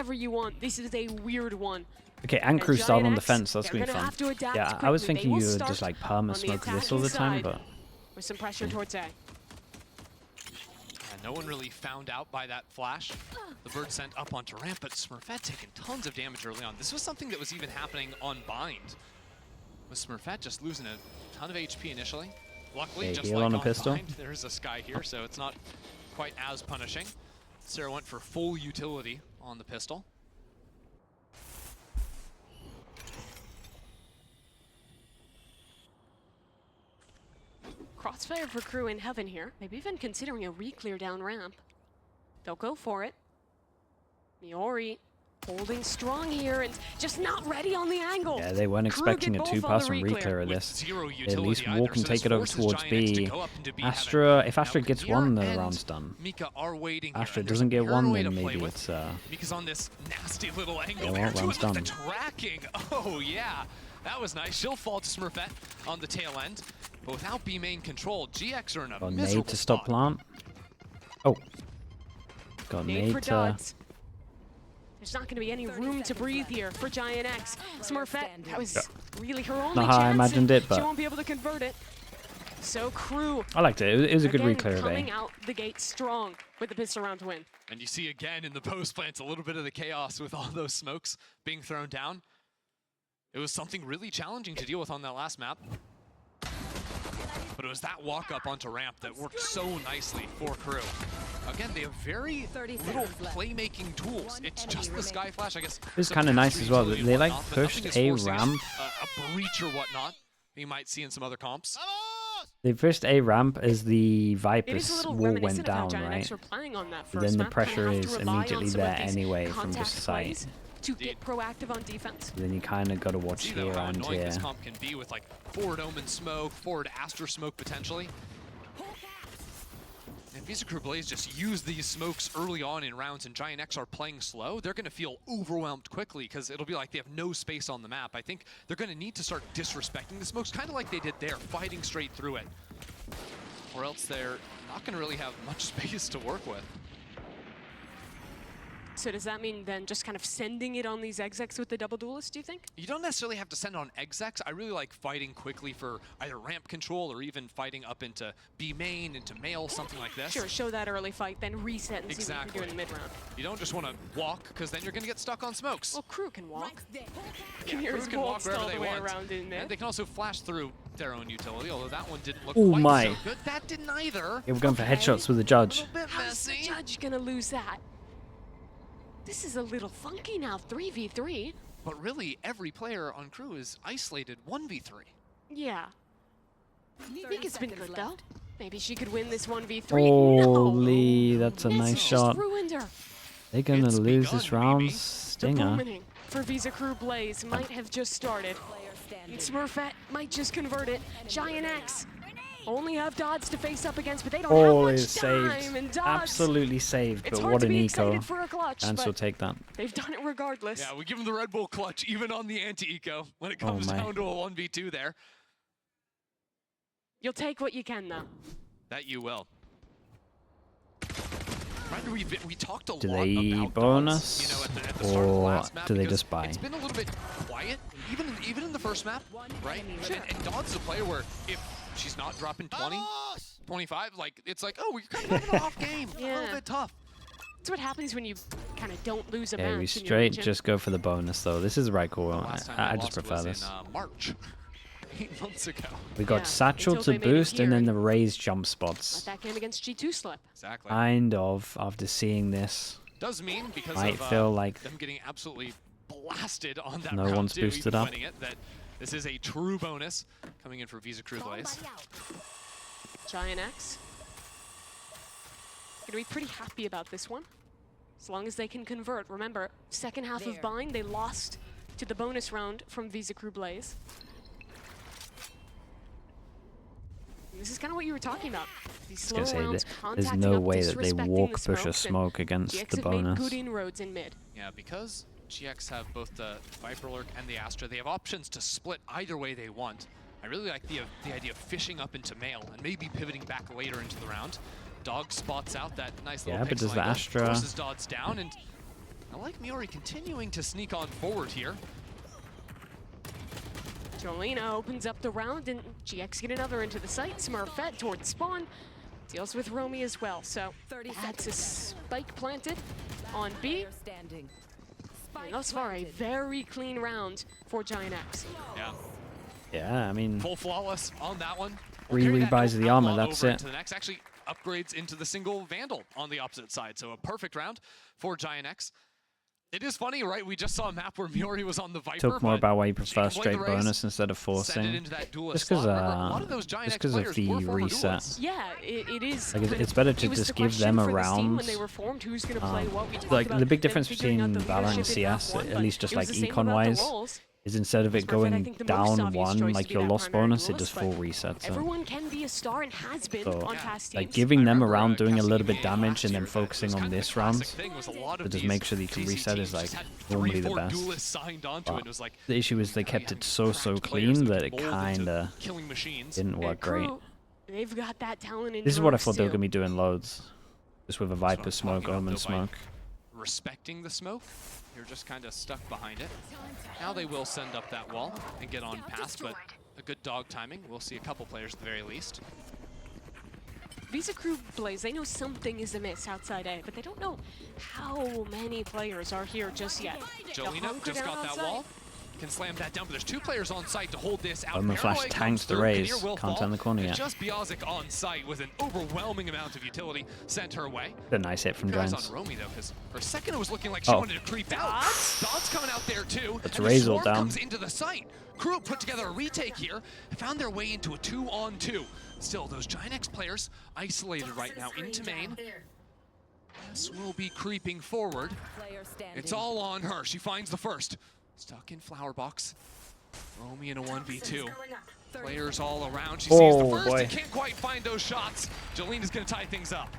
whatever you want. This is a weird one. Okay, and Crew started on Giantx, defense. That's gonna be they're fun. have to adapt Yeah, I was quickly. thinking They you will would start just like perma on the smoke this all the attacking time, side but with some pressure towards A. No one really found out by that flash. The bird sent up onto ramp, but Smurfette taking tons of damage early on. This was something that was even happening on Bind, with Smurfette just losing a ton of HP initially. Luckily, just heal like on a on pistol. Bind, there's a Sky here, so it's not quite as punishing. Sarah went for full utility on the pistol. Crossfire for Crew in heaven here. Maybe even considering a re-clear down ramp. They'll go for it. Miori holding strong here and just not ready on the angle. yeah, they weren't Crew expecting get a both on the two-person re-clear. re-clear of With this. zero They at utility least either, walk and so take this it over forces towards Giantx B. to go up into B Astra, heaven. if Astra Now, gets Mira one, the and round's done. Mika are waiting here, Astra and there's doesn't get a one, way then to play maybe with. it's Mika's on this nasty little angle. well, Air two round's and the done. tracking. Oh yeah, that was nice. She'll fall to Smurfette on the tail end, but without B main control, GX are in a got miserable nade to stop spot. plant. Oh, got Nade for nade to. Duds. There's not going to be any room to breathe here for Giantx. Smurfette, that was really her only Not how I chance. imagined and it, but she won't be able to convert it. So Crew, I liked it. It was a good again, re-clear coming day. out the gate strong with the pistol round to win. And you see again in the post plants a little bit of the chaos with all those smokes being thrown down. It was something really challenging to deal with on that last map. But it was that walk up onto ramp that worked so nicely for Crew. Again, they have very little playmaking tools. It's just the Sky Flash, I guess. It's some kind of nice extra as well. utility and They like whatnot, but pushed nothing is a forcing ramp. a breach or whatnot you might see in some other comps. They pushed a ramp as the It is Viper's a little wall went reminiscent of how down, Giantx right? were playing on that But first then the map. Kinda pressure have to is rely on immediately some of there these anyway from contact just sight. plays to get proactive on defense. Then you kind of got to watch See here though how and annoying here. this comp can be with like forward Omen smoke, forward Astra smoke potentially. And Visa Crew Blaze just use these smokes early on in rounds and Giantx are playing slow, they're going to feel overwhelmed quickly because it'll be like they have no space on the map. I think they're going to need to start disrespecting the smokes, kind of like they did there, fighting straight through it. Or else they're not going to really have much space to work with. So does that mean then just kind of sending it on these execs with the double duelist, do you think? You don't necessarily have to send on execs. I really like fighting quickly for either ramp control or even fighting up into B main, into male, something like this. Sure, show that early fight, then reset and see what you Exactly. can do in the mid-round. You don't just want to walk, because then you're going to get stuck on smokes. Well, Crew can walk. Crew Here's can walk waltzed wherever all they the way want. around in there. And they can also flash through their own utility, although that one didn't look Oh quite my. so good. That didn't either. Yeah, we're going for Okay. headshots with the A judge. little bit How's the messy. judge gonna lose that? This is a little funky now, 3v3. But really, every player on Crew is isolated 1v3. Yeah. Mika's been good though. Maybe she could win this 1v3. Holy, that's a No! nice This shot. just ruined her. They're gonna It's lose begun, this round. maybe. The Stinger. booming for Visa Crew Blaze might have just started. And Smurfette might just convert it. Giantx only have Dodds to face up against, but they don't All have much is time. saved. And Dodds, Absolutely saved, it's but hard what to an be eco. excited for a clutch, And so but take that. they've done it regardless. Yeah, we give them the Red Bull clutch, even on the anti-eco, when it comes my. down to a 1v2 there. You'll take what you can though. That you will. Right, we talked a Do lot they about bonus, Dodds, you know, at the start of the or last map, do they because just buy? It's been a little bit quiet, even in the first map, right? And Dodds is a player where if she's not dropping 20, 25, like it's like, oh, we're kind of having an off game. A Yeah. little bit tough. That's what happens when you kind of don't lose a Yeah, match. we in your straight region. just go for the bonus though. This is the right call. Last time I they just lost prefer was this. in March, 8 months ago. We got Yeah, Satchel until to they made it boost and here then the and raised jump Let spots. that game against G2 slip. Exactly. Kind of, after seeing this. Does mean because Might of feel like them getting absolutely blasted on that no round one's two, boosted even up. winning it, that this is a true bonus coming in for Visa Crew Blaze. Giantx gonna be pretty happy about this one, as long as they can convert. Remember, second half of Bind, they lost to the bonus round from Visa Crew Blaze. And this is kind of what you were talking about. These slow gonna say rounds, there's contacting no up, way that they disrespecting walk the push a smokes, and smoke against GX the have made bonus. good inroads in mid. Yeah, because GX have both the Viper Lurk and the Astra, they have options to split either way they want. I really like the idea of fishing up into male and maybe pivoting back later into the round. Dog spots out that nice little Yeah, but pixel does the angle, Astra- forces Dodds down, and I like Miori continuing to sneak on forward here. Jolina opens up the round, and GX get another into the site. Smurfette towards spawn. Deals with Romy as well, so that's a spike planted on B. And thus far, a very clean round for Giantx. Yeah. Yeah, I mean, Full flawless on that one. Three Carry that rebuys of the outlaw armor, that's over it. into the next. Actually, upgrades into the single Vandal on the opposite side, so a perfect round for Giantx. It is funny, right? We just saw a map where Miori was on the Viper. talk more but about why you she prefer can play straight the race, bonus instead of send it forcing. into that duelist Just because slot. Remember, a lot of those Giantx of players the were former reset. duelists. Yeah, it is. Like, kind it's of- better to it was just the give them question a for this team round. when they were formed, who's going to play what. We talked Like, about the big them difference figuring out between the Valorant and leadership in map CS, one, at but least just it was like the same about the econ-wise, roles. is instead of it Smurfette, I going think the most down obvious one, choice to like be your that loss primary bonus, it duelist, just but full resets it. Everyone can be a star and has been So, on past teams. like, giving them a remember, round, doing a Cassie little bit Game damage, last and then year, that focusing was on kind of this the round, classic thing was a lot of to just these make sure that you can GC reset teams is like just had normally 3, the 4 best. duelists signed onto it. But It was like, the issue is they kept it so clean that it kinda killing machines. didn't work great. KRU, they've got that talent in This is what I droves, thought they were too. gonna be doing loads, just with a That's what Viper I'm smoke, talking about, Omen though, by smoke. Respecting the smoke, you're just kind of stuck behind it. Now they will send up that wall and get on past, but a good dog timing. We'll see a couple players at the very least. Visa Crew Blaze, they know something is amiss outside A, but they don't know how many players are here just yet. They'll Jolina hunker just down got that outside. wall. Can slam that down, but there's 2 players on site to hold this out. Omen flash Paranoid tanks comes the through. raise. Kinnear will Can't fall. turn the corner It's yet. just Biazic on site with an overwhelming amount of utility sent her way. A nice hit from Guys Giants. on Romy though, because for a second it was looking like she Oh. wanted to creep out. Dod's coming out there too. Let's and the raise all swarm down. comes into the site. Crew put together a retake here and found their way into a 2-on-2. Still, those Giantx players isolated right now into main. This will be creeping forward. It's all on her. She finds the first. Stuck in flower box. Romy in a 1v2. Players all around. She sees the Oh, first boy. and can't quite find those shots. Jolina's gonna tie things up.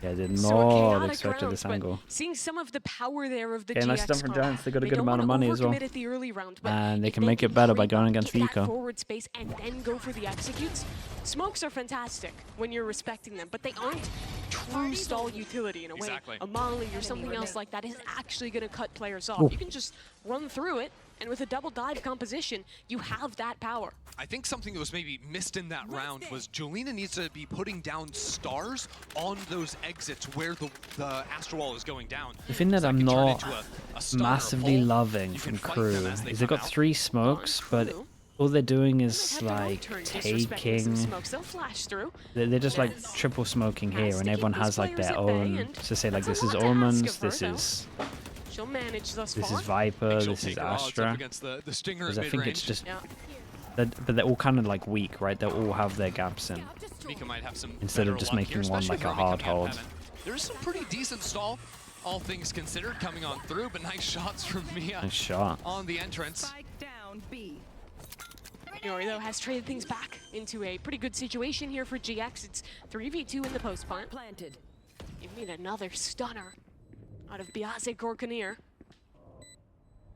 Yeah, I did So not chaotic expect rounds, this but angle. seeing some of the power there of the Okay, nice GX stuff from comp. Giants. They got a They good don't amount of wanna money as well. overcommit at the early round, but And they if can make it better by creep, going against get that Vico. forward space and then go for the executes. Smokes are fantastic when you're respecting them, but they aren't true stall utility in a way. Exactly. A Molly or something else like that is actually going to cut players off. Ooh. You can just run through it, and with a double dive composition, you have that power. I think something that was maybe missed in that round was Jolina needs to be putting down stars on those exits where the Astro Wall is going down. The thing that So I'm can turn not into a stun or a massively pull. loving You from can fight Crew them as they is they've come got out. 3 smokes, but Crew. all they're doing They is have their own like turn disrespecting some taking. smokes. They'll flash through. They're just like triple smoking Has here, to and keep everyone these has like players their at bay, own. and So say like that's this a is lot to ask Omens, of her, this though. is She'll manage thus far. Viper, She'll this take is her odds up Astra. against the Stinger Because at I think mid-range. it's just, Yeah. but they're all kind of like weak, right? They all have their gaps in. Mika might have some Instead of better just luck making here, one especially like a with Romy hard coming out hold. of heaven. There's some pretty decent stall, all things considered, coming on through, but nice shots from Mia Nice shot. on the entrance. Miori, though, has traded things back into a pretty good situation here for GX. It's 3v2 in the post plant. Give me another stunner out of Biazic or Kinnear.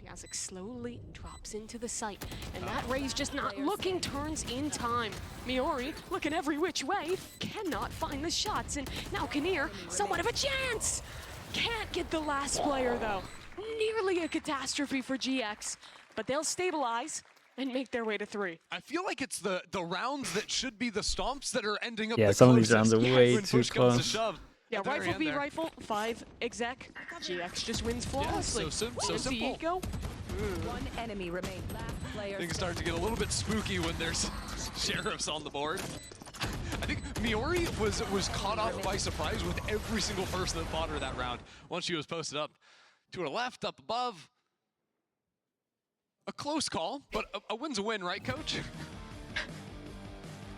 Biazic slowly drops into the site, and that Ray's just not looking, turns in time. Miori, looking every which way, cannot find the shots, and now Kinnear, somewhat of a chance! Can't get the last player, though. Nearly a catastrophe for GX, but they'll stabilize and make their way to 3. I feel like it's the rounds that should be the stomps that are ending up Yeah, the some of these closest rounds are way when too push comes to close. shove. Yeah, At the very rifle end v there. rifle, 5 exec. GX just wins flawlessly. so Easy simple. Eco. One enemy remained. Last player. Things start to get a little bit spooky when there's sheriffs on the board. I think Miori was caught off by surprise with every single person that fought her that round once she was posted up. To her left, up above. A close call, but a win's a win, right, Coach?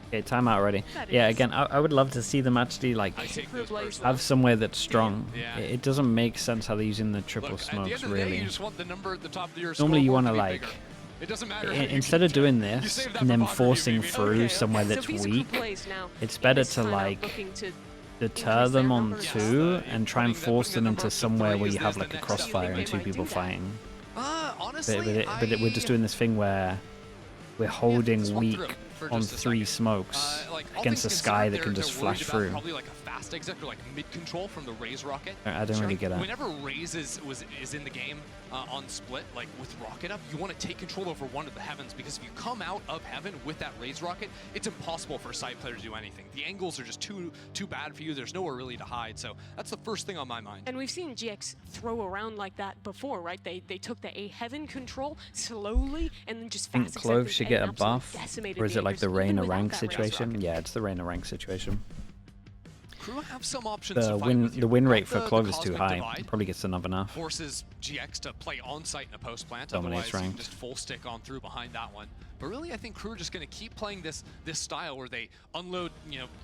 Okay, timeout already. That Yeah, is. again, I would love to see them actually like I take Crew those Blaze personally. have somewhere that's strong. Yeah. It doesn't make sense how they're using the triple Look, at the smokes, end of the day, really. you just want the number at the top of your Normally you scoreboard want to be like, bigger. It doesn't matter. how you instead can of doing turn. You this save that and for then Bobby, forcing maybe. through somewhere So that's Visa weak, Crew Blaze now it's in better this to timeout like looking to deter increase them their on numbers. 2 and try and putting force the them number into up to somewhere 3 where is you have the like a next crossfire step. and 2 They might people do that. fighting. Honestly, But we're just doing this thing where we're holding just walk weak through for on just a 3 second. smokes Like, all against a things Sky considered, that can they're just worried flash about through. Probably like a fast exec or like mid control from the Raze rocket. I don't really get it. Whenever Raze is in the game on split, like with rocket up, you want to take control over one of the heavens, because if you come out of heaven with that Raze rocket, it's impossible for a side player to do anything. The angles are just too bad for you. There's nowhere really to hide. So that's the first thing on my mind. And we've seen GX throw around like that before, right? They took the A heaven control slowly and then just fast Clove should get a buff, or is it like the Reign of rank situation? Yeah, it's the Reign of rank situation. KRU have some options. The win rate for Clove is too high. Probably gets another enough. Forces GX to play on site in a post plant. Dominates Otherwise, ranked. just full stick on through behind that one. But really, I think KRU are just going to keep playing this style where they unload,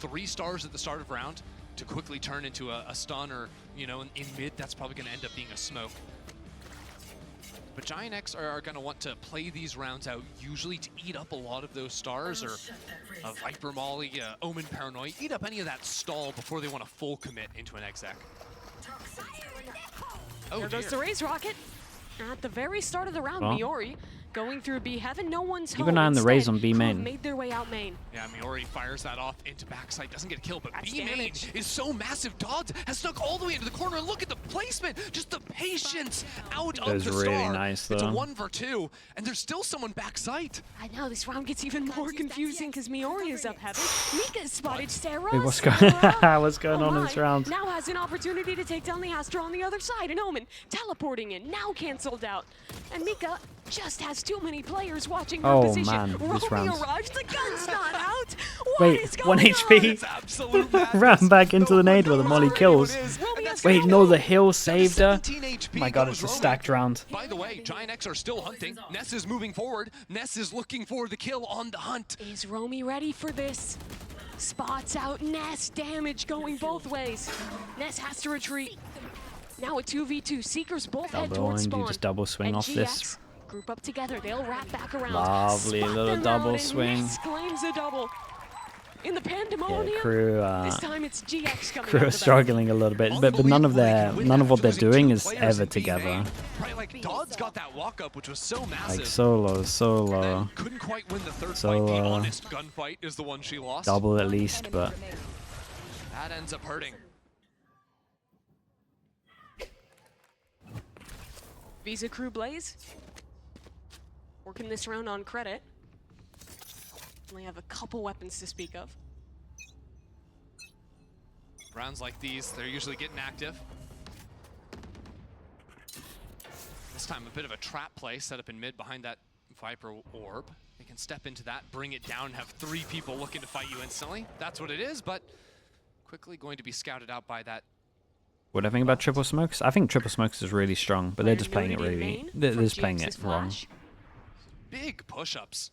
3 stars at the start of round to quickly turn into a stun, or in mid that's probably going to end up being a smoke. But Giantx are going to want to play these rounds out, usually to eat up a lot of those stars, or a Viper Molly, Omen Paranoid, eat up any of that stall before they want to full commit into an exec. Oh, there goes the Raze rocket. At the very start of the round, Miori going through B heaven. No one's home. Keep an eye on the Raze on B KRU main. made their way out main. Yeah, Miori fires that off into backside, doesn't get a kill, but That's B main damage. is so massive. Dodds has snuck all the way into the corner, and look at the placement, just the patience out That of was the really star. nice, It's a though. 1 for 2, and there's still someone backside. I know, this round gets even more confusing because Miori is up heaven. Mika spotted Sarah. Wait, what's Sarah. going on in this round? Now has an opportunity to take down the Astra on the other side. And Omen teleporting in, now cancelled out. And Mika just has too many players watching her Oh, position. man, this Romy round. arrives, the gun's not out. What Wait, is 1 going HP. It's absolute madness. Ran back into the nade where the Molly kills. Romy has Wait, no no, the hope. hill saved her. 17 HP My god, goes it's a Romy. stacked round. By the way, Giantx are still hunting. Ness is moving forward. Ness is looking for the kill on the hunt. Is Romy ready for this? Spots out Ness, damage going both ways. Ness has to retreat. Now a 2v2, Seekers both head Double, towards and you spawn. just double swing And off GX this. group up together, they'll wrap back around. Lovely Spot little them double out, and swing. Ness claims a double. In the Yeah, pandemonium, KRU, this time it's GX coming KRU out are of the struggling a little bit, but none of what they're doing is ever together. Right, like Dodds got that walk up, which was so massive. Like solo, And solo, couldn't quite win the third So, fight. The honest gunfight is the one she lost. double at least, but That ends up hurting. Visa Crew Blaze. Working this round on credit. Only have a couple weapons to speak of. Rounds like these, they're usually getting active. This time a bit of a trap play set up in mid behind that Viper orb. They can step into that, bring it down, have 3 people looking to fight you instantly. That's what it is, but quickly going to be scouted out by that. what do I think about triple smokes? I think triple smokes is really strong, but they're just playing it Noted in really. main They're from just playing GX's it wrong. flash. Big push-ups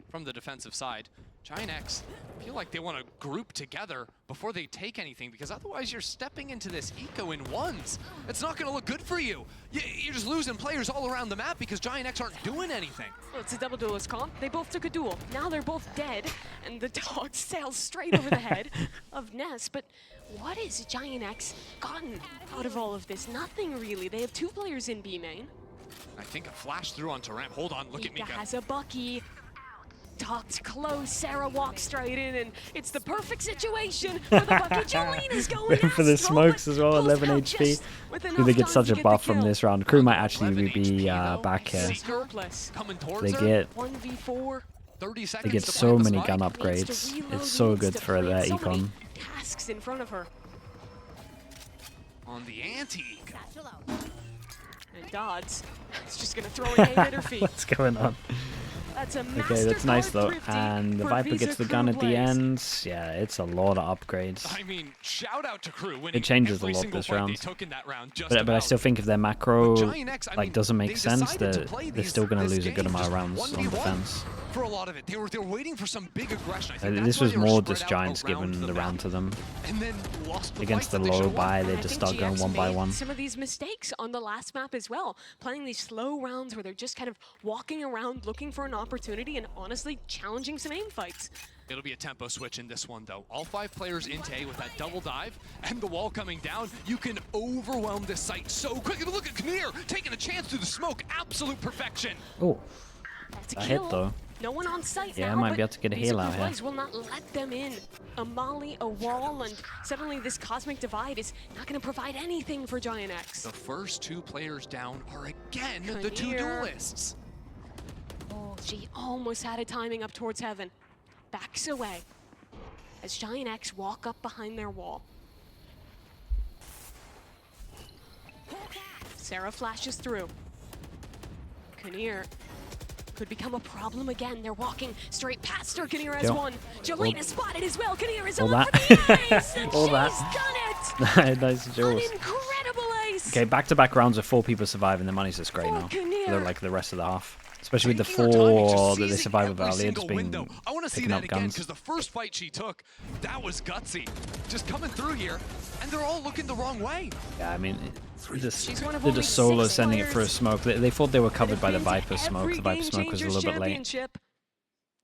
from the defensive side. Giantx feel like they want to group together before they take anything, because otherwise you're stepping into this eco in ones. It's not going to look good for you. You're just losing players all around the map because Giantx aren't doing anything. Well, it's a double duelist comp. They both took a duel. Now they're both dead, and the dog sails straight over the head of Ness. But what has Giantx gotten out of all of this? Nothing really. They have 2 players in B main. I think a flash through onto ramp. Hold on, look at Mika Mika. has a Bucky. Tucked close, Sarah walks straight in, and it's the perfect situation for the Bucky. Jolene is going Waiting for the astral, smokes but as well, pulls 11 out HP. just with Do enough they get time such to a the buff from kill. this round? KRU might 11 actually be HP though. back here. He's hopeless. Coming towards They her. get 1v4. 30 they seconds get to so plant the many spike. gun Needs to upgrades. reload, It's so needs good to for plan their so many econ. tasks in front of her. On the ante. And Dodds is just gonna throw an aim at her feet. What's going on? That's a Okay, that's nice though. thrifty And the for Viper Visa gets the Crew gun at the Blaze. end. Yeah, it's a lot of upgrades. I mean, shout out to KRU winning It changes every a lot single this fight round. they took in that round. Just But I about. still think if their macro Giantx, I mean, doesn't make they sense, decided to they're play still going to this lose a good game amount of just rounds on 1v1 defense. For a lot of it, they were waiting for some big aggression. I think This that's why was they were more spread just out Giants around giving the map, round to them. and then lost the Against fights the that they low should've won. buy, And they I just think start going GX one by made one. some of these mistakes on the last map as well, playing these slow rounds where they're just kind of walking around looking for an opportunity and honestly challenging some aim fights. It'll be a tempo switch in this one, though. All 5 players into A with that double dive and the wall coming down. You can overwhelm this site so quickly. Look at Kinnear taking a chance through the smoke. Absolute perfection. Oh, That's a that kill. hit though. No one on site Yeah, now, might but be able to get a these heal out here. supplies will not let them in. A molly, a wall, and suddenly this cosmic divide is not going to provide anything for Giantx. The first 2 players down are again the 2 Kinnear. duelists. Oh, she almost had it timing up towards heaven. Backs away as Giantx walk up behind their wall. Sarah flashes through. Kinnear could become a problem again. They're walking straight past her. Kinnear has one. Jolene is spotted as well. Kinnear is on for the ace, and All she's that. done it. Nice An Jules. incredible ace. Okay, back-to-back rounds with 4 people surviving. The money's just great now. Kinnear. They're like the rest of the half. Especially with the Taking her time and 4 just that they seizing survive with every early, it's single been window. I want to see picking that up again guns. because the first fight she took, that was gutsy. Just coming through here, and they're all looking the wrong way. Yeah, I mean, they're She's one of just only solo 6 sending it for a players smoke. They thought they were covered by the that have been Viper to smoke. every The Viper smoke was a GameChangers little bit late. championship,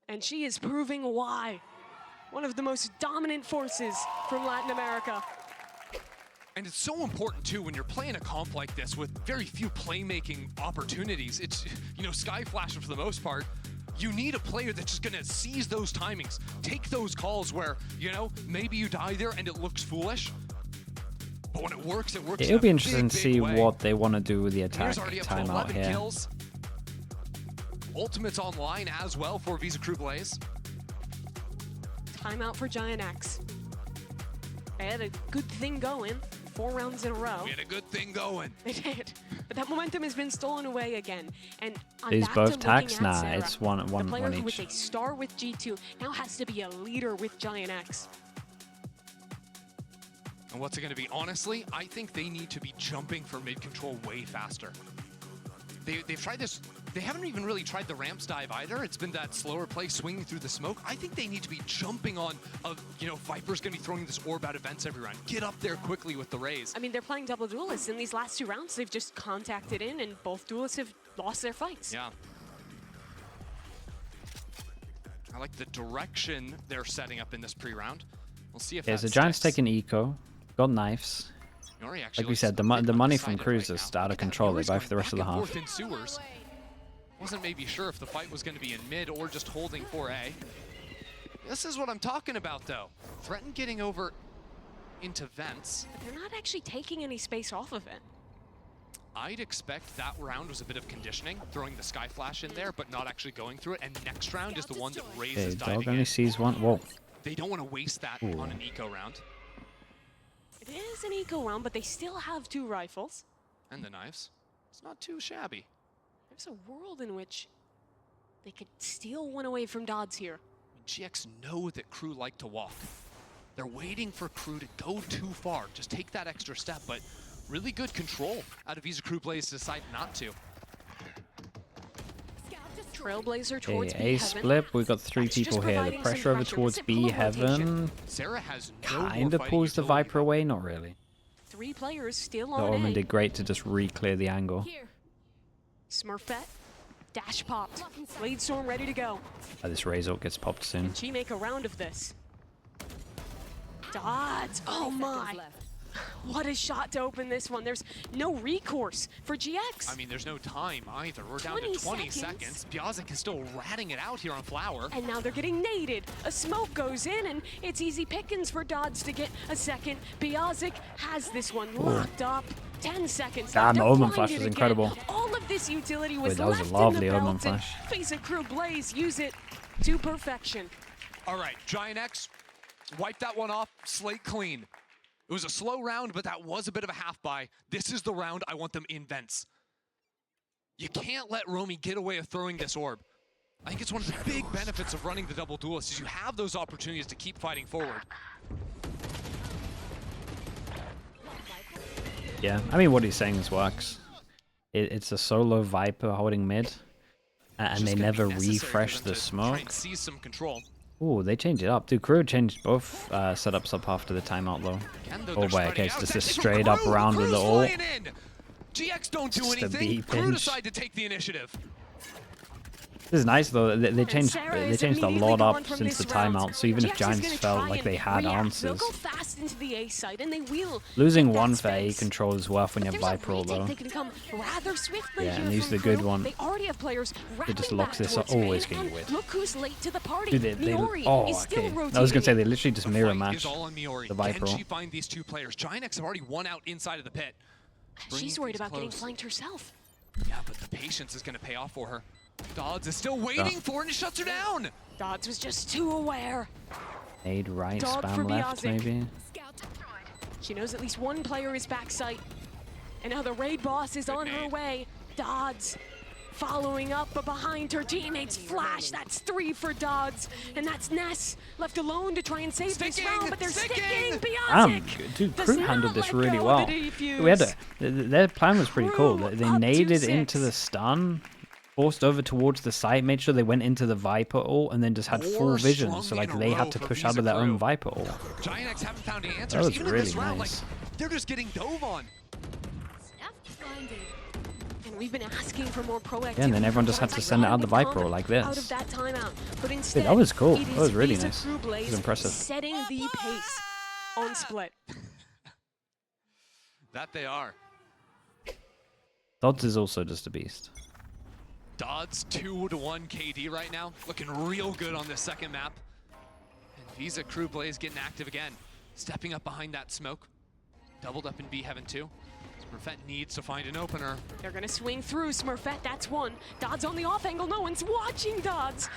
and she is proving why. One of the most dominant forces from Latin America. And it's so important too when you're playing a comp like this with very few playmaking opportunities. It's, you know, Sky Flash for the most part. You need a player that's just gonna seize those timings, take those calls where, you know, maybe you die there and it looks foolish. But when it works, it works. It'll be interesting to big see way. what they want to do with the attack Here's already up to timeout 11 here. kills. Ultimate's online as well for Visa Crew Blaze. Timeout for Giantx. They had a good thing going. 4 rounds in a row. We had a good thing going. They did. But that momentum has been stolen away again. And I'm These back both to looking tags? at Nah, Sarah. it's one The player who was each. a star with G2 now has to be a leader with Giantx. And what's it going to be? Honestly, I think they need to be jumping for mid control way faster. They've tried this. They haven't even really tried the ramps dive either. It's been that slower play swinging through the smoke. I think they need to be jumping on, you know, Viper's going to be throwing this orb out of vents every round. Get up there quickly with the raise. I mean, they're playing double duelists. In these last 2 rounds, they've just contacted in, and both duelists have lost their fights. Yeah. I like the direction they're setting up in this pre-round. We'll see if Yeah, that so Giants sticks. taking eco, got knives. Yori actually Like we looks said, the a bit money from undecided Cruz right is now. out of Look at that. control. They Yori's buy for the going rest of the back and half. forth in sewers. Wasn't maybe sure if the fight was going to be in mid or just holding for A. This is what I'm talking about, though. Threaten getting over into vents. But they're not actually taking any space off of it. I'd expect that round was a bit of conditioning, throwing the Sky Flash in there, but not actually going through it. And next round is the one that Okay, raises dog diving only in. sees one. Whoa. They don't want to waste that on an eco round. It is an eco round, but they still have 2 rifles. And the knives. It's not too shabby. There's a world in which they could steal one away from Dodds here. GX know that Crew like to walk. They're waiting for Crew to go too far. Just take that extra step, but really good control out of Visa Crew Blaze to decide not to. Trailblazer towards Okay, B A heaven. split. We've got 3 That's just people here. The providing some pressure over pressure. towards This is B full of rotation. heaven Sarah has no more kind of fighting pulls the utility. Viper away. Not really. 3 players still The on Omen A. did great to just re-clear the angle. Smurfette, dash popped. Blade Storm ready to go. This Razor gets popped soon. She make a round of this. Dodds, oh my. What a shot to open this one. There's no recourse for GX. I mean, there's no time either. We're down to 20 seconds. Biazic is still ratting it out here on Flower. And now they're getting naded. A smoke goes in, and it's easy pickings for Dodds to get a second. Biazic has this one locked up. 10 seconds Damn, left. the They're Omen Flash blinded was again. incredible. All of this utility was Wait, that was a left lovely in the Omen belt, and Flash. Visa Crew Blaze use it to perfection. All right, Giantx, wipe that one off, slate clean. It was a slow round, but that was a bit of a half buy. This is the round I want them in vents. You can't let Romy get away with throwing this orb. I think it's one of the big benefits of running the double duelist is you have those opportunities to keep fighting forward. Yeah, I mean, what he's saying is works. It's a solo Viper holding mid, and they Just gonna be never necessary for refresh them the to Try smoke. and seize some control. Ooh, they changed it up. Dude, Crew changed both setups up after the timeout, though. Again, though, Oh, they're wait, spreading okay, out. so this That's is from straight up Crew. around with Crew's the ult. flying in. GX don't do Just a anything. B Crew pinch. decide to take the initiative. This is nice though. They changed Sarah they is changed a immediately lot gone up from since the this round. timeout. So even if GX is Giants gonna felt try like and they had react. answers, They'll go fast into the A side, and they will losing get that one for A space. control is worth when you But have there's a Viper retake though. that can come rather swiftly Yeah, here and use from the good Crew. one. They already have players just rallying locks back this up. towards Always Spain, getting and weird. look who's late to the party. Dude, Miori oh, is still okay. rotating. I was gonna say they literally just The mirror fight match is all on Miori. the Can Viper. she find these two players? Giantx have already won out inside of the pit. She's Bringing worried things about getting close. flanked herself. Yeah, but the patience is going to pay off for her. Dodds is still waiting for it and shuts her down. Dodds was just too aware. Aid right, Dog for spam left, Biazic. maybe. She knows at least one player is backside. And now the raid boss is on her nade. way. Dodds following up, but behind her teammates flash. That's 3 for Dodds. And that's Ness left alone to try and save this Sticking, round, but they're sticking. sticking. Damn, Biazic dude, does Crew not handled this let really go well. of the defuse. We had their plan was pretty cool. Crew They up naded 2-6. into the stun, forced over towards the site, made sure they went into the Viper ult, and then just had full Four vision. strung So like in a they row had to for push Visa out of their own Crew. Viper ult. Giantx haven't found the That answers. was Even in really this round, nice. like, they're just getting dove on. And we've been asking for more proactivity. Yeah, and then everyone just had to send it out the Viper ult like Out this. of that timeout. But instead, that was cool. it That was is really Visa nice. Crew It Blaze was impressive. setting the pace on split. That they are. Dodds is also just a beast. Dodds 2-1 KD right now, looking real good on this second map. And Visa Crew Blaze getting active again, stepping up behind that smoke. Doubled up in B Heaven too. Smurfette needs to find an opener. They're gonna swing through Smurfette, that's one. Dodds on the off angle, no one's watching Dodds.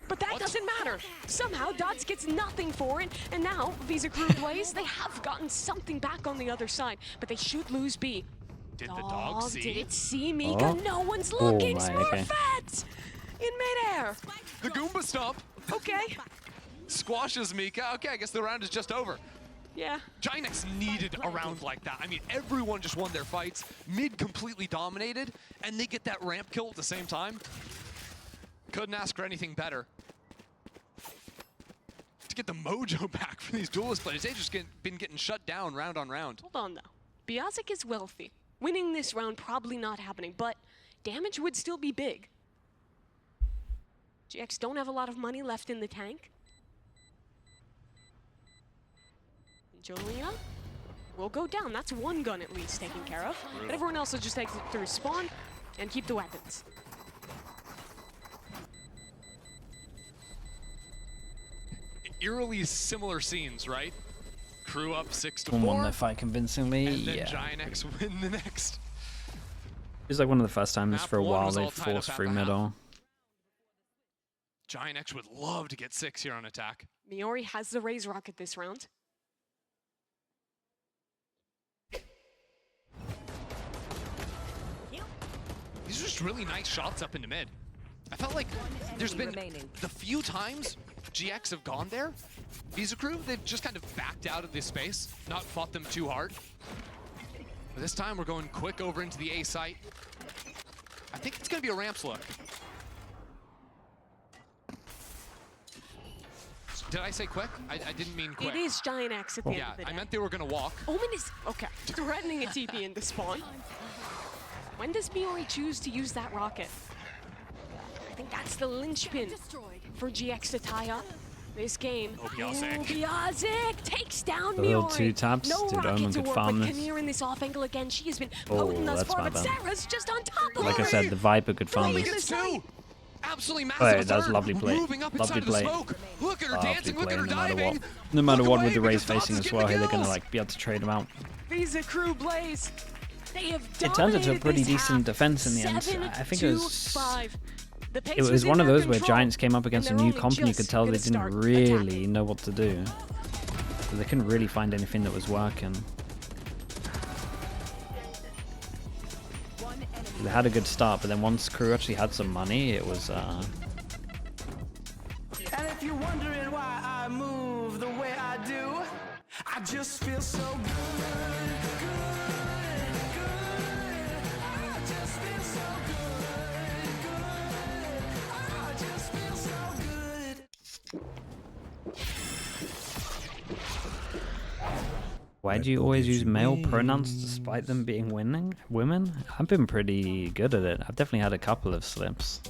But that doesn't matter. Somehow Dodds gets nothing for it, and now Visa Crew Blaze, they have gotten something back on the other side, but they should lose B. Did the dog see? Did it see Mika? Oh. No one's looking. my, okay. Smurfette in midair. The Goomba Stomp Okay. squashes Mika. Okay, I guess the round is just over. Yeah. Giantx needed a round like that. I mean, everyone just won their fights. Mid completely dominated, and they get that ramp kill at the same time. Couldn't ask for anything better. To get the mojo back from these duelist players, they've just been getting shut down round on round. Hold on, though. Biazic is wealthy. Winning this round probably not happening, but damage would still be big. GX don't have a lot of money left in the tank. Jolina will go down. That's one gun at least taken care of. But everyone else will just take it through spawn and keep the weapons. Eerily similar scenes, right? Crew up 6-4. One won their fight convincingly. And then Yeah. Giantx win the next. It was like one of the first times Map for a one while was they all tied up forced at through the half. middle. Giantx would love to get 6 here on attack. Miori has the Raise Rocket this round. These are just really nice shots up into mid. I felt like there's been remaining. the few times GX have gone there, Visa Crew, they've just kind of backed out of this space, not fought them too hard. But this time we're going quick over into the A site. I think it's gonna be a ramps look. Did I say quick? I didn't mean quick. It is Giantx at the end Yeah, of the I day. meant they were gonna walk. Omen is, okay, threatening a TP into spawn. When does Miori choose to use that rocket? I think that's the linchpin for GX to tie up this game. Oh, Biazic. Biazic takes down The little Miori. two taps. No Dude, rocket Omen to could work, farm but this. Kinnear in this off angle again. She has been Oh, potent thus that's far, my but bad. Sarah's just on top of Like her. I said, the Viper could farm Only this. gets 2! Absolutely massive. Hey, that was third. lovely play. Moving up Lovely inside of the play. smoke. Look at her Lovely dancing, look play, at her no matter diving. what. No matter Look what away with the Raze because Dodds facing is as getting well, the here they're gonna kills. like be able to trade them out. Visa Crew Blaze. They have It turned into a dominated pretty this decent half. defense in the end. 7 I think to it was 5. The pace it was in one of their those where control, Giants came up against a and they're new only comp and you could just tell they gonna didn't start really attacking. know what to do. So they couldn't really find anything that was working. They had a good start, but then once Crew actually had some money, it was And if you're wondering why I move the way I do, I just feel so good, I just feel so good, I just feel so good. why do you always use male pronouns despite them being women? I've been pretty good at it. I've definitely had a couple of slips.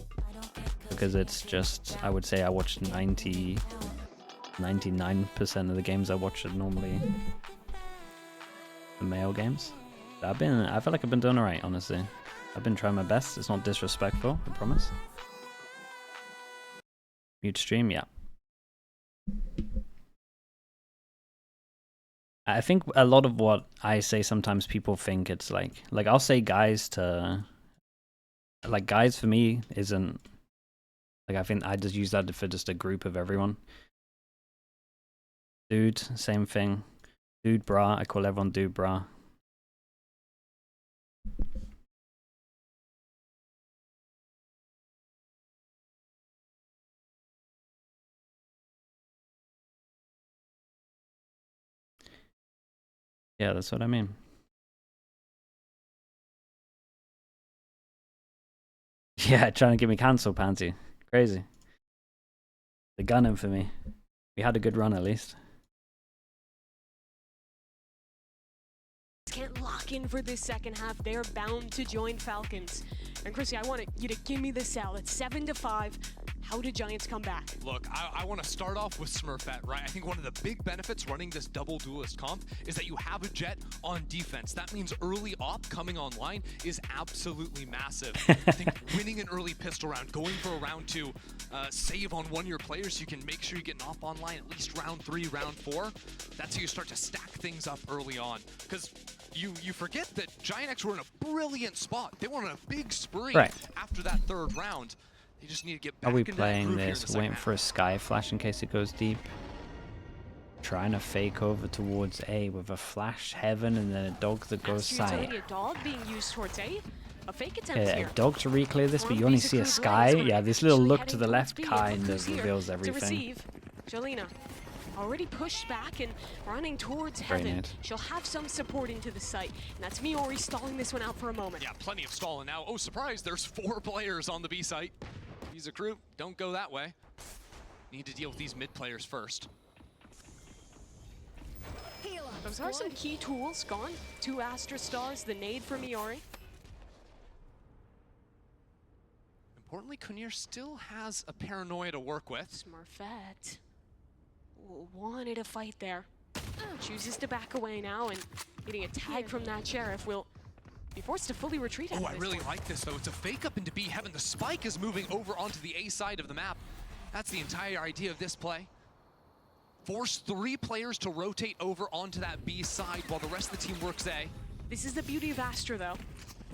because it's just, I would say I watched 99% of the games I watch are normally the male games. I feel like I've been doing alright, honestly. I've been trying my best. It's not disrespectful, I promise. Mute stream, yeah. I think a lot of what I say, sometimes people think it's like I'll say guys to, like, guys for me isn't, like, I think I just use that for just a group of everyone. Dude, same thing. Dude, brah, I call everyone dude, brah. Yeah, that's what I mean. Yeah, trying to get me cancelled, Pansy. Crazy. They're gunning for me. We had a good run at least. Can't lock in for this second half. They're bound to join Falcons. And Chrissy, I want you to give me the sell. It's 7-5. How do Giants come back? Look, I want to start off with Smurfette, right? I think one of the big benefits running this double duelist comp is that you have a Jet on defense. That means early op coming online is absolutely massive. I think winning an early pistol round, going for a round 2, save on one of your players so you can make sure you get an op online at least round 3, round 4. That's how you start to stack things up early on. Because you forget that Giantx were in a brilliant spot. They were on a big spree after that 3rd round. You just need to get back. Are we into playing this? Waiting for a sky flash in case it goes deep. Trying to fake over towards A with a flash heaven and then a dog that goes side. A dog being used towards A. A fake attempt Yeah, here. a dog to reclear this, but you only see a sky. Yeah, this little look to the left kind of reveals everything. Jolina already pushed back and running towards heaven. She'll have some support into the site. And that's Miori stalling this one out for a moment. Yeah, plenty of stalling now. Oh, surprise, there's 4 players on the B site. He's a crew, don't go that way. Need to deal with these mid players first. Those are some key tools gone. 2 Astra Stars, the nade for Miori. Importantly, Kunir still has a paranoia to work with. Smurfette wanted a fight there. Chooses to back away now, and getting a tag from that sheriff will be forced to fully retreat. Oh, I really like this though. It's a fake up into B heaven. The spike is moving over onto the A side of the map. That's the entire idea of this play. Force 3 players to rotate over onto that B side while the rest of the team works A. This is the beauty of Astra though.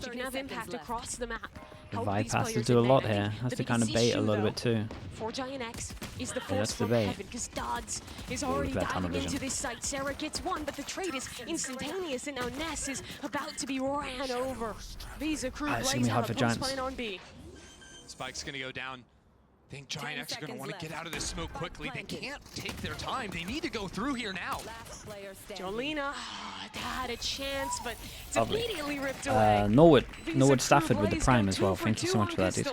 She can have impact across the map. The Vibe has to do a lot here. Has to kind of bait a little bit too. For Giantx is the force from heaven because Dodds is already diving into this site. Sarah gets one, but the trade is instantaneous, and now Ness is about to be ran over. Visa crew lays out a post plan on B. Spike's gonna go down. I think Giantx are gonna want to get out of this smoke quickly. They can't take their time. They need to go through here now. Jolina had a chance, but it's immediately ripped away. Norwood Stafford with the prime as well. Thank you so much for that, dude.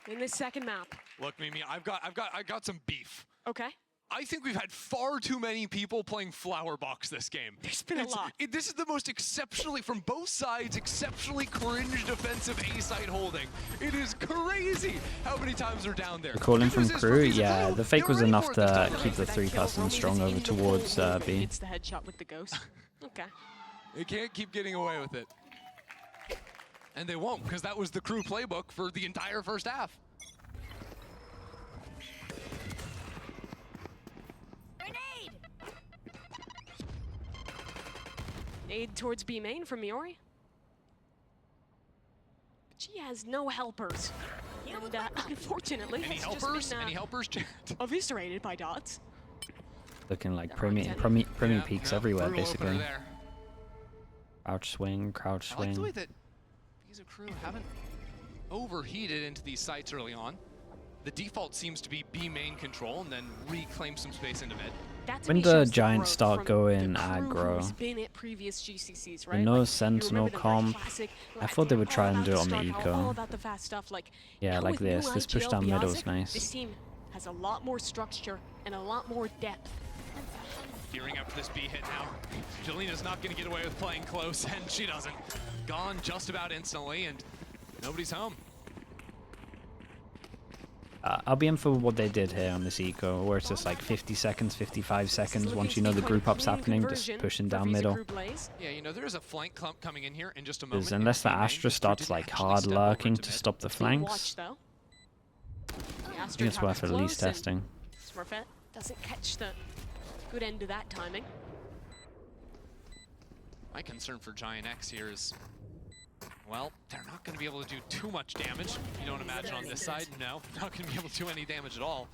In this second map. Look, Mimi, I got some beef. Okay. I think we've had far too many people playing Flower Box this game. There's been a lot. This is the most exceptionally, from both sides, exceptionally cringe defensive A-side holding. It is crazy how many times they're down there. The calling from crew, yeah, the fake was enough to keep the 3-person strong over towards B. It's the headshot with the ghost. Okay. They can't keep getting away with it. And they won't, because that was the crew playbook for the entire first half. Nade towards B main from Miori. But she has no helpers. And unfortunately, Any helpers? Any helpers, Chad? Eviscerated by Dodds. Looking like premium peaks everywhere, basically. Crouch swing, crouch swing. I like the way that these crew haven't overheated into these sites early on. The default seems to be B main control and then reclaim some space into mid. When the Giants start going aggro, right? no sentinel comp, I thought they would try and do it on the eco. Yeah, like this. This push down middle is nice. This team has a lot more structure and a lot more depth. Gearing up for this B hit now. Jolina's not going to get away with playing close, and she doesn't. Gone just about instantly, and nobody's home. I'll be in for what they did here on this eco, where it's just like 50 seconds, 55 seconds. Once you know the group up's happening, just pushing down middle. Yeah, you know, there is a flank clump coming in here in just a moment. Because unless the Astra starts like hard lurking to stop the flanks, I think it's worth at least testing. Smurfette doesn't catch the good end of that timing. My concern for Giantx here is, well, they're not going to be able to do too much damage. You don't imagine on this side, no, not going to be able to do any damage at all.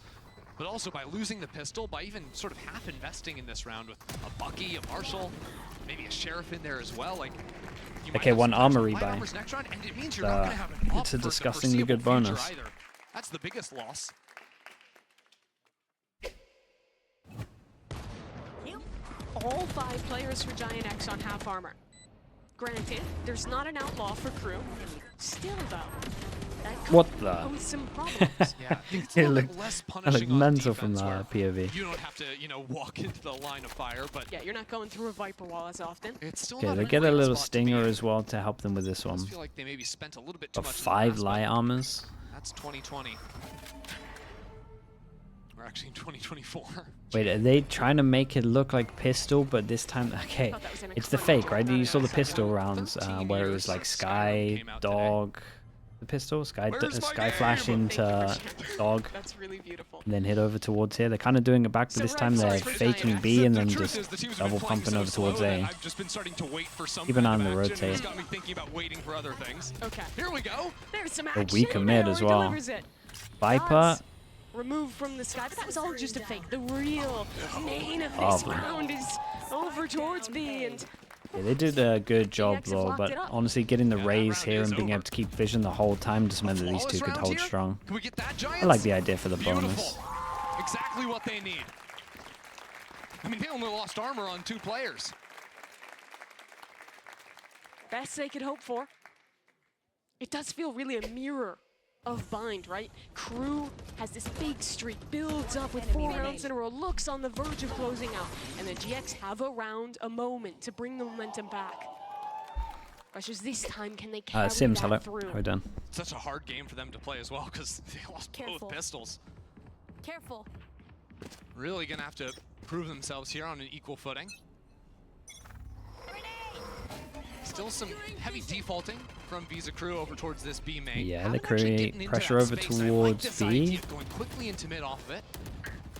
But also by losing the pistol, by even sort of half investing in this round with a Bucky, a Marshall, maybe a Sheriff in there as well. Like, okay, one armory buy. Next round, and it means you're not going to have an It's a disgustingly good bonus. Either. That's the biggest loss. All 5 players for Giantx on half armor. Granted, there's not an outlaw for crew. Still, though, that could What the? pose some problems. Yeah, it's It a little looked- bit less I look punishing on mental from defense the where POV. you don't have to, you know, walk into the line of fire, but Yeah, you're not going through a Viper wall as often. it's still Okay, not they a get a great little spot to stinger be in. as well to help them with this I one. just feel like they maybe spent a little bit too Got much. in the 5 last light one. armors. That's 2020. We're actually in 2024. Wait, are they trying to make it look like pistol, but this time, okay, Thought that was an it's the incredible fake, right? job. You saw the Yeah. pistol rounds 13 where it years was like since Sky, Skyrim came out today. Dog, the pistol, Sky, Where's my Sky game? Flash Thank you into for sharing. Dog, That's really beautiful. and then hit over towards here. They're kind of doing it back, but this time they're faking B and then just double pumping over towards A. I've just been starting to wait for some Keep an eye on kind the of action, and it's rotate. got me thinking about waiting for other things. Okay, Here we go. there's some A action. weaker mid as well. Delivers it. Viper, Does removed from the sky, but that was all just a fake. The real main of this Lovely. round is over towards B, and yeah, they did a good job have though, locked but it up. honestly getting the Yeah, that raise round here is and being over. able to keep vision the whole time just meant that these Flawless two could round hold here. strong. Can we get that, Giants? I like the idea for the bonus. Beautiful. Exactly what they need. I mean, they only lost armor on 2 players. best they could hope for. It does feel really a mirror of Bind, right? Crew has this big streak, builds up with 4 rounds in a row, looks on the verge of closing out, and the GX have a round, a moment to bring the momentum back. Rushes this time, can they carry Sims, that hello. through? How we done? Such a hard game for them to play as well because they lost Careful. both pistols. Careful. Really gonna have to prove themselves here on an equal footing. Still some heavy defaulting from Visa Crew over towards this B main. Yeah, Haven't they actually create gotten into pressure that over space. I like towards this B. idea of going quickly into mid off of it.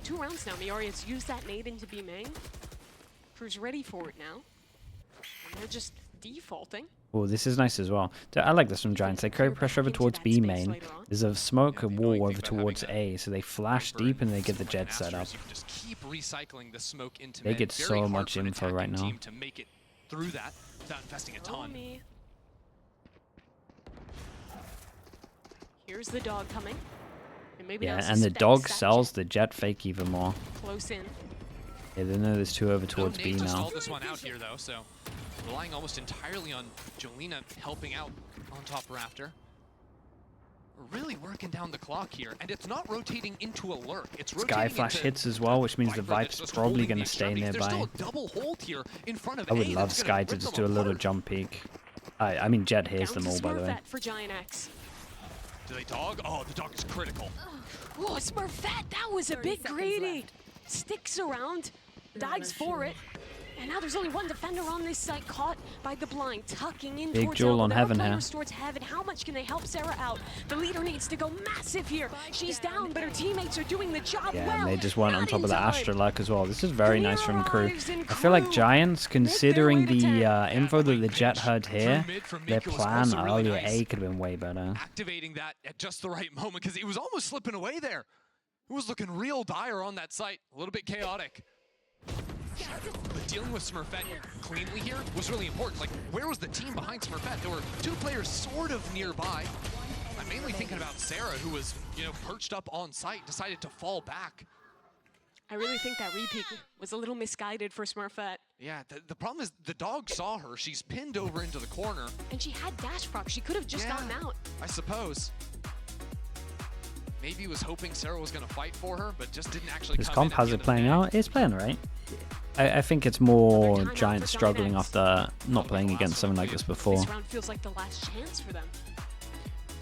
2 rounds now, Miori's used that nade into B main. Crew's ready for it now. And they're just defaulting. Oh, this is nice as well. I like this from Giants. They create pressure over towards B main. There's a smoke, a they know wall anything over about towards having A, so they flash Viper deep and they get the jet Masters, set up. You can just keep recycling the smoke into They mid. get Very so hard much for an info attacking right now. team to make it through that without investing a Follow ton. me. Here's the dog coming. And maybe Yeah, now and the suspects dog that sells jet the jet fake even more. close in. Yeah, they know there's 2 over No towards B need to now. stall this one out here though, so relying almost entirely on Jolena helping out on top rafter. We're really working down the clock here, and it's not rotating into a lurk. It's rotating Sky Flash into hits as well, which means the Viper that's Vipe's just probably holding going the to stay extremities. There's nearby. still a double hold here in front of I would A love that's gonna Sky to rip just them do a little apart. jump peek. I mean, Jet hears Down them to all, by the way. Smurfette for Giantx. Do they dog? Oh, the dog is critical. Oh, Smurfette, that was a 30 bit seconds greedy. left. Sticks around, dives for it. And now there's only one defender on this site, caught by the blind, tucking in Big towards jewel elbow. on There are Heaven here. players towards Heaven. How much can they help Sarah out? The leader needs to go massive here. She's down, but her teammates are doing the job Yeah, well. and they just went on Not top in of the time. Astra luck as well. This is very nice from Crew. arrives in I feel like Crew. Giants, considering way to the 10. info that the like Jet pinch heard here, through mid from their Miko was plan also really earlier nice. A could have been way better. Activating that at just the right moment because it was almost slipping away there. It was looking real dire on that site, a little bit chaotic. But dealing with Smurfette cleanly here was really important. Like, where was the team behind Smurfette? There were 2 players sort of nearby. I'm mainly thinking about Sarah, who was, you know, perched up on site, decided to fall back. I really think that repeat was a little misguided for Smurfette. Yeah, the problem is the dog saw her. She's pinned over into the corner. And she had dash proc. She could have just Yeah. gotten out. I suppose. Maybe was hoping Sarah was going to fight for her, but just didn't actually This come comp, in at how's the it end of the playing day. out? It's playing right. I think it's more Another timeout Giants for struggling Giantx. after not playing against something like this before. This round feels like the last chance for them.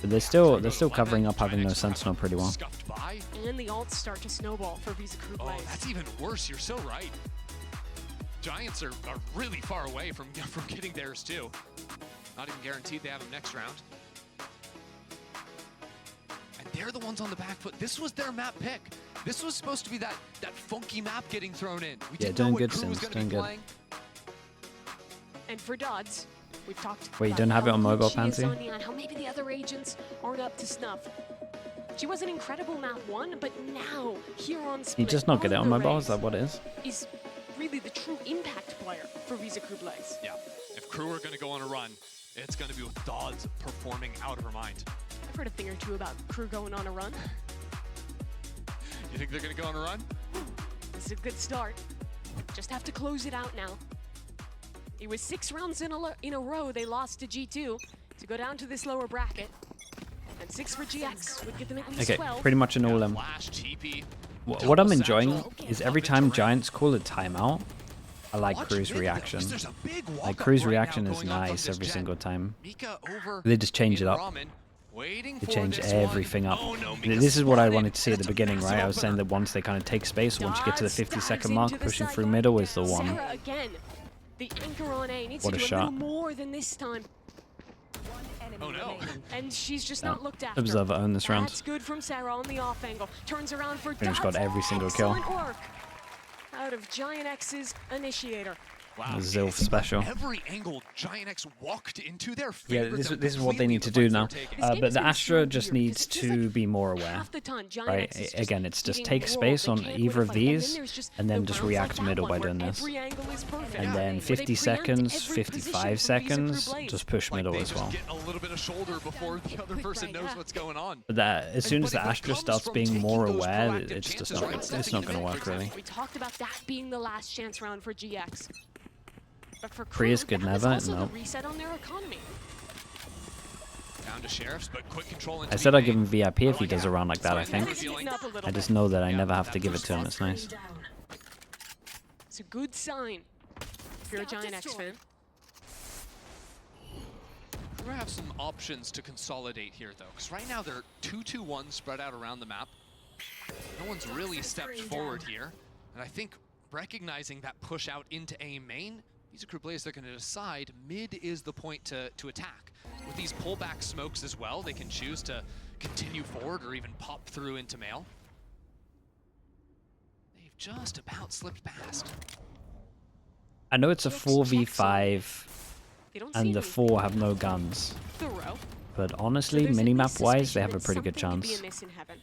But they're still covering up having no Sentinel pretty well. Scuffed by. die. And the ults start to snowball for Visa Crew Oh, Blaze. that's even worse. You're so right. Giants are really far away from getting theirs too. Not even guaranteed they have them next round. And they're the ones on the back foot. This was their map pick. This was supposed to be that funky map getting thrown in. We didn't know doing what good, crew was Sims, going to be doing good. playing. And for Dodds, we've talked Wait, you about don't have it on how mobile, good she is Pansy? on Neon, how maybe the other agents aren't up to snuff. She was an incredible map 1, but now, here on Split, You just not get it on the mobile? Rays Is that what it is? is really the true impact player for Visa Crew Blaze. Yeah, if crew are going to go on a run, it's going to be with Dodds performing out of her mind. I've heard a thing or two about Crew going on a run. You think they're going to go on a run? This is a good start. Just have to close it out now. It was 6 rounds in a row they lost to G2 to go down to this lower bracket. And 6 for GX would give them at least Okay, 12. pretty much in all Flash, TP. What I'm enjoying Satchel, is every up time into range. Giants call a timeout, I like Watch Crew's mid, though, 'cause reaction. there's a big Like walk-up Crew's right now reaction is going on from nice this every Jet. single time. Mika over They just change in it up. Ramen, waiting They for change this one. everything up. Oh, no, Mika This is what I spotted, wanted to see at and the it's a beginning, right? I was massive saying opener. that once they kind of take space, once you get to the Dodds 50-second dives mark, into the pushing through sideline. middle is the one. Sarah again. The anchor on A needs What to a do a shot. little more than this time. One enemy Oh, no. remaining. And she's just Yeah. not looked after. Observer own this round. That's good from Sarah on the off angle. Turns around for Pretty much Dodds. got every single kill. Excellent work out of Giantx's initiator. Wow. Zilf special. Every angle Giantx walked into their Yeah, favored them this is what they completely need to in the do fights now. they're taking. This game But is the gonna Astra be just weird, 'cause needs it feels to like be more aware. half the time, Giantx Right? is just Again, it's just eating take the world. space They on can't either win a of fight. And then these, there's just and then the just rounds react like that middle one by where doing this. every angle is perfect. And Yeah. then Where they 50 preempt seconds, every 55 position from Visa Crew seconds, Blaze. just push Like middle they as just well. get a little bit of shoulder before the other Quick person right, knows yeah. what's going on. But that as soon as But the if it Astra comes starts from being taking more those aware, proactive it's just chances, not right? it's not going to work really. We talked about that being the last chance round for GX. But for Free is Crew, good that was never, also no. the reset on their economy. Down to Sheriffs, but quick control into I said I'd give B. him VIP if he does a round like that, I Sorry, think. Tighten up a little I just bit. know that I Yeah, never have to that give it first to him, it's nice. It's a good sign if you're a Giantx fan. Crew have some options to consolidate here, though, because right now they're 2-2-1 spread out around the map. No one's really stepped forward here, and I think recognizing that push out into A main, these are Crew players that are going to decide mid is the point to attack. With these pullback smokes as well, they can choose to continue forward or even pop through into male. They've just about slipped past. I know it's a 4v5 They don't see and the anything 4 have no guns, thorough. but So honestly, there's at minimap least wise, they suspicion have a that pretty good something could be chance. amiss in heaven.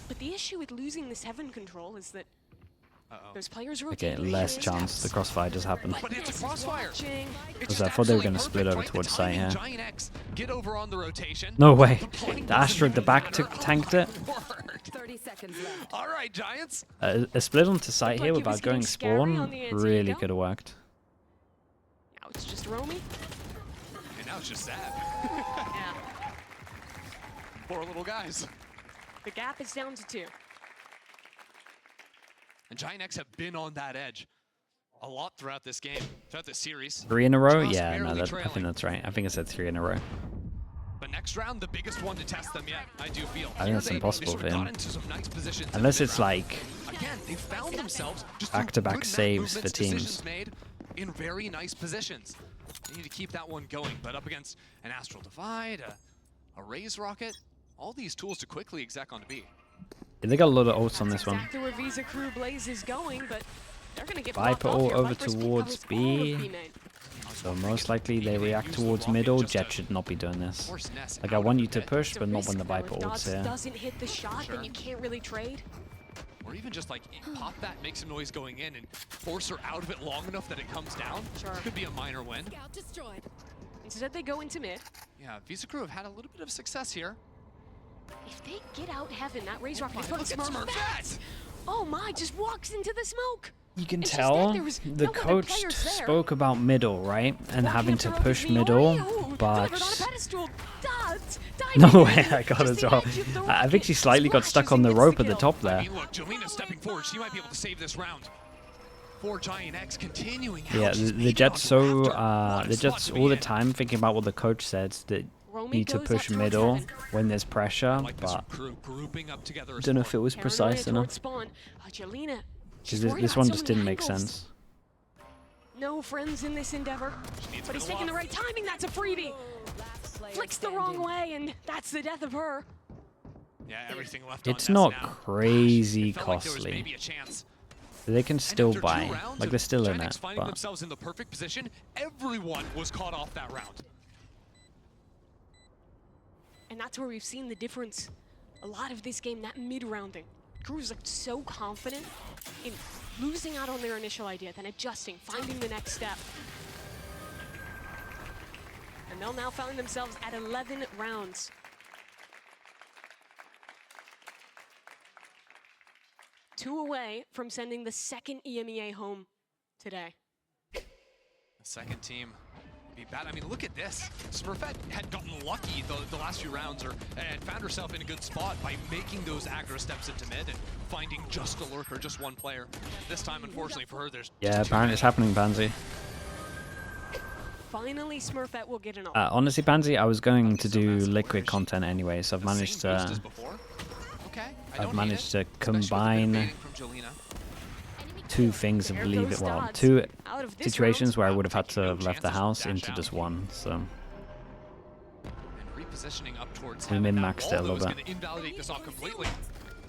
But the issue with losing this heaven control is that those players are Okay, rotating less in. chance the crossfire just happened. But it's a This is crossfire. watching. It's Because I thought they were absolutely going to split perfect, over right? The towards site timing, here. Giantx get over on the rotation. No way. The blind The Astra at the doesn't back matter. tanked it. Oh, my word. 30 seconds left. All right, Giants. A split onto site like here it was without getting going scary on spawn the anti-air really go. could have worked. Now it's just Romy. And now it's just sad. Yeah. Poor little guys. The gap is down to 2. And Giantx have been on that edge a lot throughout this game, throughout this series. 3 in a row? Just Yeah, no, barely I trailing. think that's right. I think I said 3 in a row. But next round, the biggest one to test them yet, I do feel. I think it's impossible sort for of him. got into some nice positions in Unless the it's mid-round. like Again, they found themselves just through back-to-back good map saves for movements, teams. decisions made in very nice positions. They need to keep that one going, but up against an Astral Divide, a Raise Rocket, all these tools to quickly exec onto B. they got a lot of ults on That's this one. exactly where Visa Crew Blaze is going, but they're going to get Viper blocked off ult here. over Viper's pick towards covers all of B. B main. So most likely they react towards middle. Jet should not be doing this. Force Ness Like I out want of you the to pit. push, It's a but not when risk, the though. Viper If ult's Dodds here. doesn't hit the shot, Sure. then you can't really trade. Or even just like pop that, make some noise going in, and force her out of it long enough that it comes down. Sure. Could be a minor win. Scout destroyed. Instead, they go into mid. Yeah, Visa Crew have had a little bit of success here. If they get out heaven, that Raise Rocket Look before at it's Smurfette! Oh my, just walks into the smoke. You can It's just tell that there was the no other coach players there. spoke about middle, right? And Walking having up to the road push is Viore, middle, who delivered on a but pedestal. Dodds, no diving way, in, I got just as the well. edge of the I think rocket, she slightly got stuck splashes on the and gets rope at the kill. top I there. mean, look, Jolena stepping forward. She might be able to save this round. For Giantx continuing. Yeah, out, she's the making Jet's onto so Raptor. What a the spot Jet's to be all the in. time thinking about what the coach said. That Romy need to goes push up towards middle heaven. when there's pressure, Like this but crew grouping up together. I don't know if it was Paranoia precise enough. towards spawn. Jelena, Because she's this, worried this about one so just many didn't make angles. sense. No friends in this endeavor, needs but he's to go taking the up. right timing. That's a freebie. Last player Flicks the standing. wrong way, and that's the death of her. Yeah, everything left It's on not Ness now. crazy It felt like there was costly. maybe a chance. They can And still after 2 buy. rounds Like of they're still in Giantx it, finding but themselves in the perfect position, everyone was caught off that round. And that's where we've seen the difference. A lot of this game, that mid-rounding. Crew's looked so confident in losing out on their initial idea, then adjusting, finding the next step. And they'll now find themselves at 11 rounds. Two away from sending the second EMEA home today. The second team would be bad. I mean, look at this. Smurfette had gotten lucky the last few rounds, and found herself in a good spot by making those aggro steps into mid and finding just a lurker, just one player. This time, unfortunately for her, there's yeah, just too apparently it's many. happening, Pansy. Finally, Smurfette will get an off. Honestly, Pansy, I was going to So do massive. liquid Where is she? content anyway, so I've The managed same boost as to before. Okay, I I've don't hate managed it, to especially with a bit of combine baiting from Jelena. two things, I There believe goes it. Well, Dodds. two Out of this situations round. where I would have had to Taking no have left the chances, house dash into out. just one. So And repositioning up towards We heaven. That min-maxed it a wall, little though, bit. is gonna invalidate this off completely.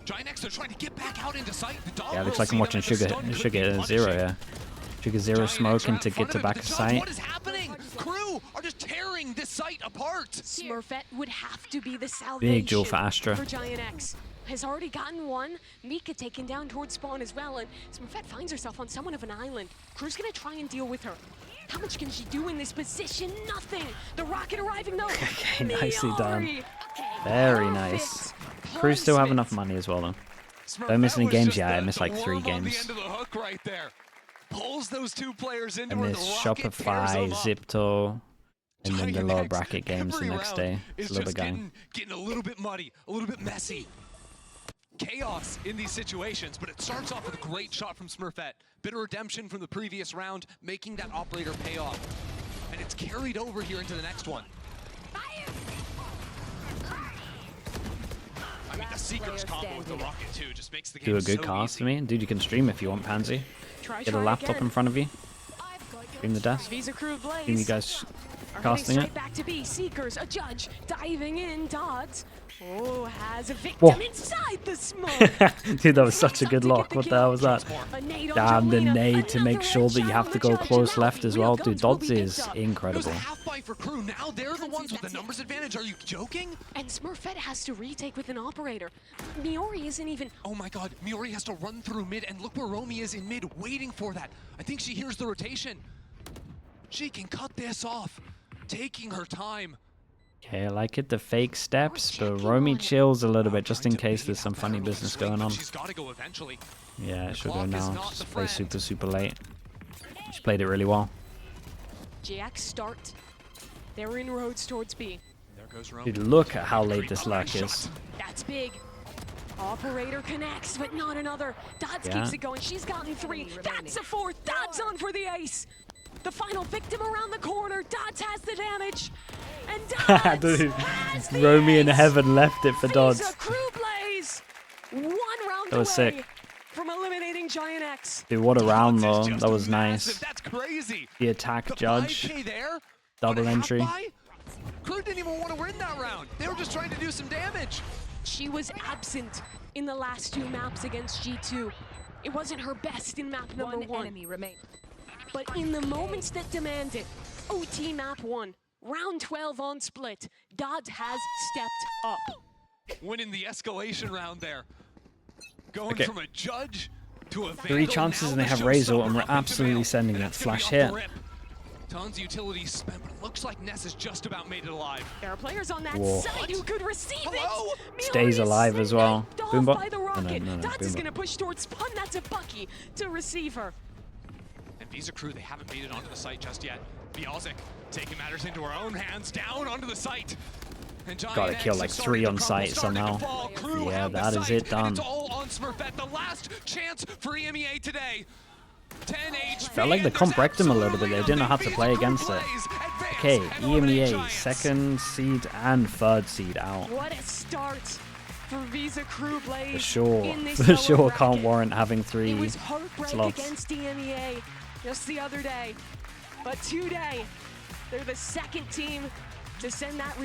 Giantx are trying to get back out into sight. The dog yeah, looks will like see I'm them watching and the Sugar stun could Sugar be Zero. punishing. Yeah, Sugar Zero Giantx smoking are to in get front to of it, back but of the Judge, sight. what is happening? Crew are just tearing this site apart. Smurfette would have to be the salvation. Big duel for Astra. For Giantx. Has already gotten one. Mika taken down towards spawn as well, and Smurfette finds herself on somewhat of an island. Crew's gonna try and deal with her. How much can she do in this position? Nothing. The rocket arriving though. Okay, nicely done. Miori. Very Perfect nice. Crews still have enough placement. money as well though. Smurfette miss any was games just yet. I the missed like 3 worm on the games. end of the hook right there. Pulls those 2 players into And where this the rocket tears Shopify, them up. Zipto, and then the lower Giantx, bracket games the every next round day. is It's a little just bit gang. getting a little bit muddy, a little bit messy. Chaos in these situations, but it starts off with a great shot from Smurfette. Bit of redemption from the previous round, making that operator pay off. And it's carried over here into the next one. I mean, the Seeker's player combo with the standing. rocket too just makes the game Do a good so cast easy. for me. Dude, you can stream if you want, Pansy. Try Get a laptop again. in front of you. Stream the desk. Visa Crew Blaze. Stream you guys Are heading casting straight it. back to B. Seekers, a judge, diving in. Dodds. Oh, has a victim Whoa. inside the smoke. Dude, that was such a Up good to get lock. the What the kill. hell was that? A nade on Damn, the Jelena. nade to make Another sure that you headshot have on to the go judge, close and now left as real well. guns Dude, will Dodds be is picked up. It was incredible. a half buy for Crew. Now they're the ones with the numbers advantage. Are you joking? And Smurfette has to retake with an operator. Miori isn't even. Oh my god, Miori has to run through mid, and look where Romy is in mid, waiting for that. I think she hears the rotation. She can cut this off, taking her time. Okay, I like it. The fake steps, but checking Romy on it. chills a little bit just Trying in to case bait there's some out funny that business swing, going but on. She's got to go eventually. Yeah, The it should go clock is now. not Just the play friend. super late. Just played it really well. GX start. They're inroads towards B. There goes Romy. Dude, look at how late Creep this up, luck nice is. shot. That's big. Operator connects, but not another. Dodds Yeah. keeps it going. She's gotten 3. That's a 4th. Dodds on for the ace. The final victim around the corner. Dodds has the damage. And Dodds Dude, has the Romy in ace. heaven left it for Dodds. Visa Crew Blaze. 1 round That was away sick. from eliminating Giantx. Dude, what a round Dodds is though. just That was massive. nice. That's crazy. The attack The judge. 5K there, double but a half entry. buy? Crew didn't even want to win that round. They were just trying to do some damage. She was absent in the last 2 maps against G2. It wasn't her best in map number 1. enemy remains. But in the moments that demand it, OT map 1, round 12 on split, Dodds has stepped up. Winning the escalation round there. Going Okay. from a judge to a 3 Vandal, chances now and they the have showstopper Razor, and we're up into absolutely Veil, sending and that it's gonna be flash off the hit. rip. Tons of utilities spent, but it looks like Ness has just about made it alive. There are players on that Whoa. side who could receive Hello? it. Miori Stays alive as well. sniped off Boombot? by the No, no, rocket. no, no, Dodds is Boombot. gonna push towards spawn. That's a Bucky to receive her. And Visa Crew, they haven't made it onto the site just yet. Bialzik taking matters into her own hands, down onto the site. And Gotta Giantx kill like is 3 starting on to site crumble, starting to somehow. fall. Crew Yeah, have the that is site, it and done. it's all on Smurfette. The last chance for EMEA today. 10 HP. Felt like the and comp there's wrecked him a little bit. absolutely They didn't know how to nothing. play Visa Crew against it. plays, and Veil Okay, and EMEA, Giantx. second seed and third seed out. What a start for Visa Crew Blaze. For sure, in this for lower sure can't bracket. warrant having It 3 was heartbreak slots. against EMEA just the other day. But today, they're the second team to send that